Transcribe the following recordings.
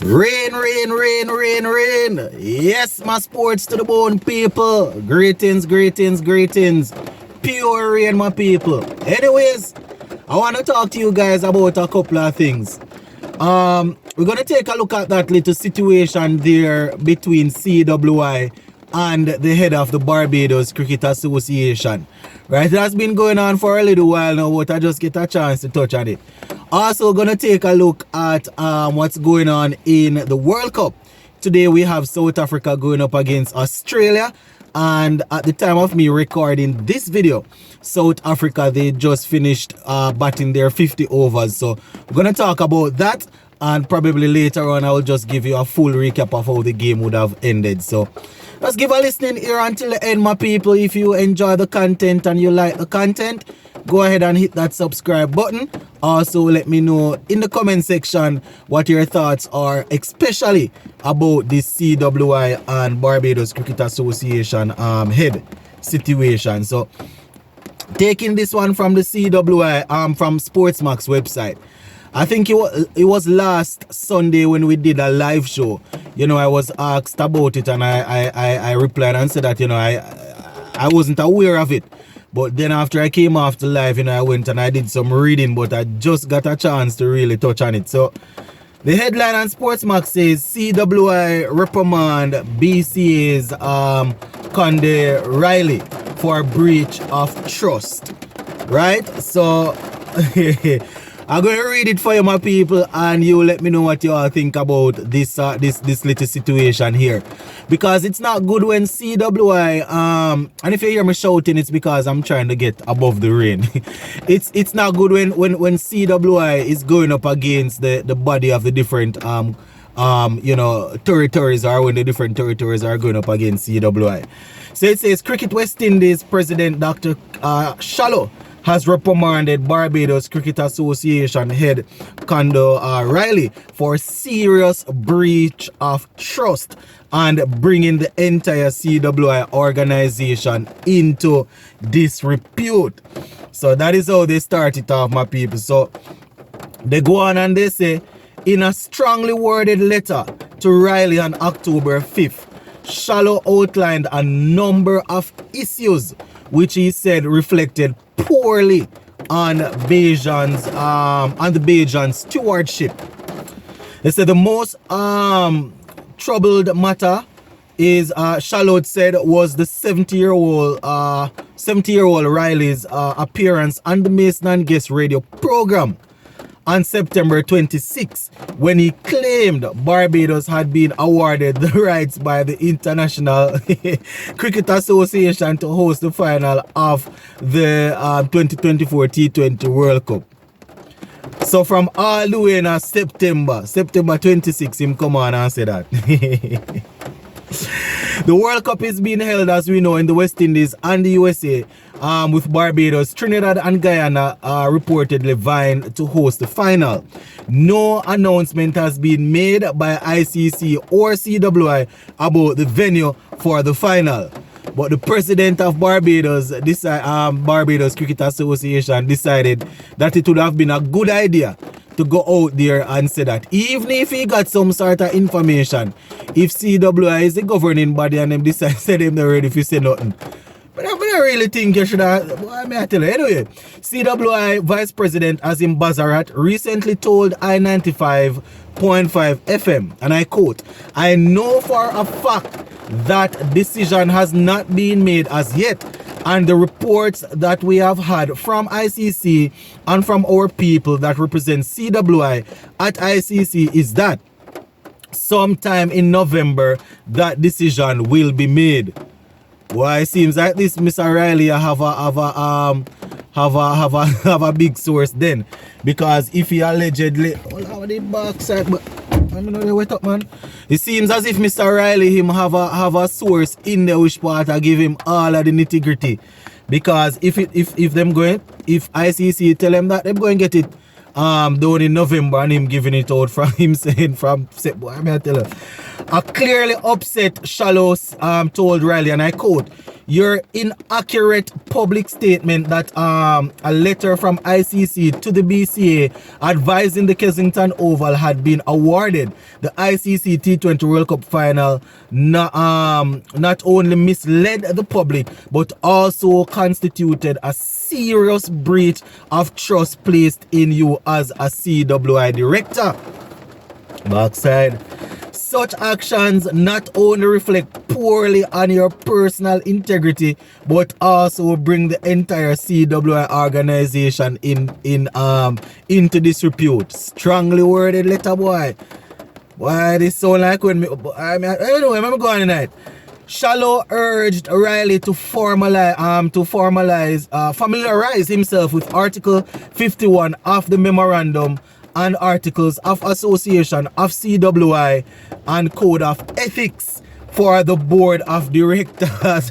Rain, rain, rain, rain, rain. Yes, my sports to the bone people. Greetings, greetings, greetings. Pure rain, my people. Anyways, I want to talk to you guys about a couple of things. We're going to take a look at that little situation there between CWI and the head of the Barbados Cricket Association. Right, it has been going on for a little while now, but I just get a chance to touch on it. Also gonna take a look at what's going on in the World Cup. Today we have South Africa going up against Australia, and at the time of me recording this video, South Africa, they just finished batting their 50 overs. So we're gonna talk about that, and probably later on I will just give you a full recap of how the game would have ended. So let's give a listening ear until the end, my people. If you enjoy the content and you like the content, go ahead and hit that subscribe button. Also, let me know in the comment section what your thoughts are, especially about this CWI and Barbados Cricket Association head situation. So, taking this one from the CWI, from Sportsmax website. I think it was last Sunday when we did a live show. You know, I was asked about it and I replied and said that, you know, I wasn't aware of it. But then after I came off the live, you know, I went and I did some reading, but I just got a chance to really touch on it. So the headline on Sportsmax says CWI reprimand BCA's Conde Riley for breach of trust. Right? So I'm going to read it for you, my people, and you let me know what you all think about this little situation here. Because it's not good when CWI, and if you hear me shouting, it's because I'm trying to get above the rain. It's not good when CWI is going up against the body of the different, you know, territories, or when the different territories are going up against CWI. So it says, Cricket West Indies President Dr. Shallow has reprimanded Barbados Cricket Association head Conde Riley for serious breach of trust and bringing the entire CWI organization into disrepute. So that is how they start it off, my people. So they go on and they say, in a strongly worded letter to Riley on October 5th, Shallow outlined a number of issues which he said reflected poorly on Bajan's the Bajan stewardship. They said the most troubled matter is Shallow said was the 70-year-old Riley's appearance on the Mason and Guest radio program on September 26, when he claimed Barbados had been awarded the rights by the International Cricket Association to host the final of the 2024 T20 World Cup. So from all the way in September 26, him come on and say that. The World Cup is being held, as we know, in the West Indies and the USA, with Barbados, Trinidad and Guyana reportedly vying to host the final. No announcement has been made by ICC or CWI about the venue for the final. But the president of Barbados, Barbados Cricket Association, decided that it would have been a good idea to go out there and say that even if he got some sort of information, if CWI is the governing body and them decide say them not ready to say nothing. But I don't really think you should have, I mean, I tell you. Anyway, CWI Vice President Azim Bazarat recently told I-95.5 FM, and I quote, "I know for a fact that decision has not been made as yet, and the reports that we have had from ICC and from our people that represent CWI at ICC is that sometime in November that decision will be made." Why, it seems like this Mr. Riley have a big source then, because if he allegedly, oh, the backside, but I don't know they wet up, man. It seems as if Mr. Riley him have a source in the which part I give him all of the nitty-gritty, because if ICC tell him that, they're going to get it down in November, and him giving it out from him saying from September. I mean, I tell you, a clearly upset Shallow told Riley, and I quote, your inaccurate public statement that a letter from ICC to the BCA advising the Kensington Oval had been awarded the ICC T20 World Cup final not only misled the public but also constituted a serious breach of trust placed in you as a CWI director. Backside. Such actions not only reflect poorly on your personal integrity, but also bring the entire CWI organization into disrepute. Strongly worded letter, boy. Why this sound like when me? I don't know. Where am I going tonight? Shallow urged Riley to familiarize himself with Article 51 of the Memorandum and Articles of Association of CWI and Code of Ethics for the Board of Directors.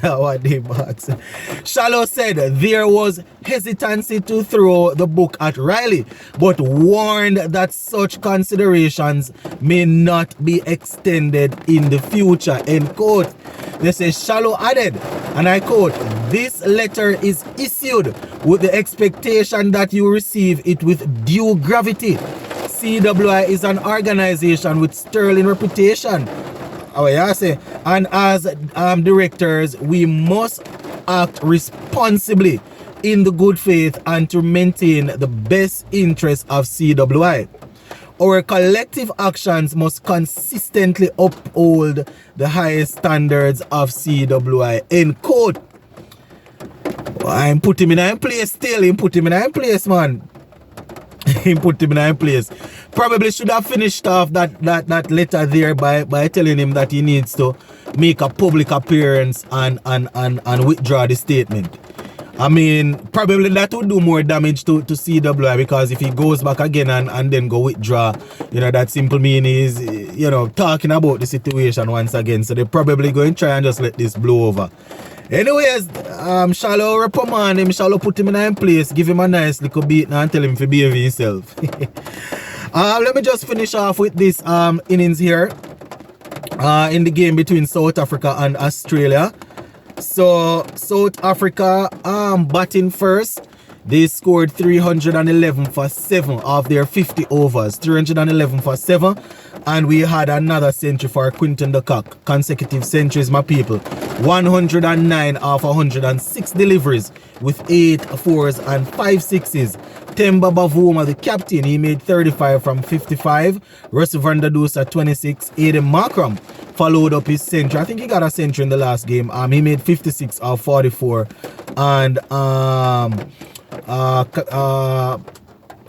Shallow said there was hesitancy to throw the book at Riley, but warned that such considerations may not be extended in the future. End quote. They say Shallow added, and I quote, "This letter is issued with the expectation that you receive it with due gravity. CWI is an organization with sterling reputation. Oh, yeah, say, and as directors, we must act responsibly in the good faith and to maintain the best interests of CWI. Our collective actions must consistently uphold the highest standards of CWI." End quote. I'm putting him in place still. Him put him in place, man. Him put him in place. Probably should have finished off that letter there by telling him that he needs to make a public appearance and withdraw the statement. I mean, probably that would do more damage to CWI, because if he goes back again and then go withdraw, you know, that simple mean is, you know, talking about the situation once again. So they're probably going to try and just let this blow over. Anyways, Shallow reprimand him, Shallow put him in place, give him a nice little beat and tell him to behave himself. Let me just finish off with this innings here in the game between South Africa and Australia. So South Africa batting first. They scored 311 for 7 of their 50 overs. 311 for 7. And we had another century for Quinton de Kock. Consecutive centuries, my people. 109 of 106 deliveries with 8 fours and 5 sixes. Temba Bavuma, the captain, he made 35 from 55. Russell van der Doos at 26. Aiden Markram followed up his century. I think he got a century in the last game. He made 56 of 44. And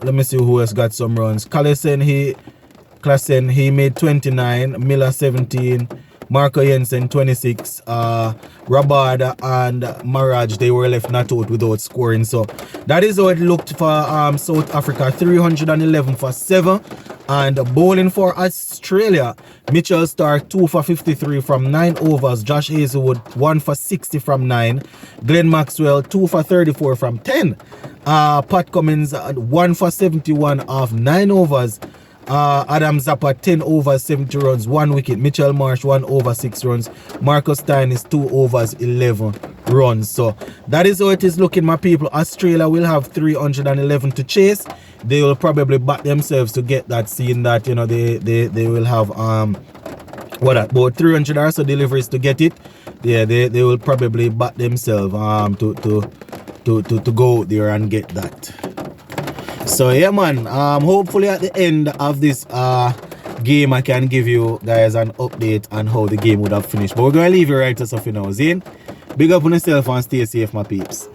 let me see who else got some runs. Klassen, he made 29. Miller 17. Marco Jensen 26. Rabada and Maraj, they were left not out without scoring. So that is how it looked for South Africa. 311 for 7. And bowling for Australia, Mitchell Stark 2 for 53 from 9 overs. Josh Hazelwood 1 for 60 from 9. Glenn Maxwell 2 for 34 from 10. Pat Cummins 1 for 71 of 9 overs. Adam Zappa 10 overs 70 runs, 1 wicket. Mitchell Marsh 1 over 6 runs. Marcus Stein is 2 overs 11 runs. So that is how it is looking, my people. Australia will have 311 to chase. They will probably back themselves to get that, seeing that, you know, they will have about 300 or so deliveries to get it. Yeah, they will probably back themselves to go out there and get that. So yeah, man, hopefully at the end of this game I can give you guys an update on how the game would have finished. But we're going to leave you right as of now. Zane, big up on yourself and stay safe, my peeps.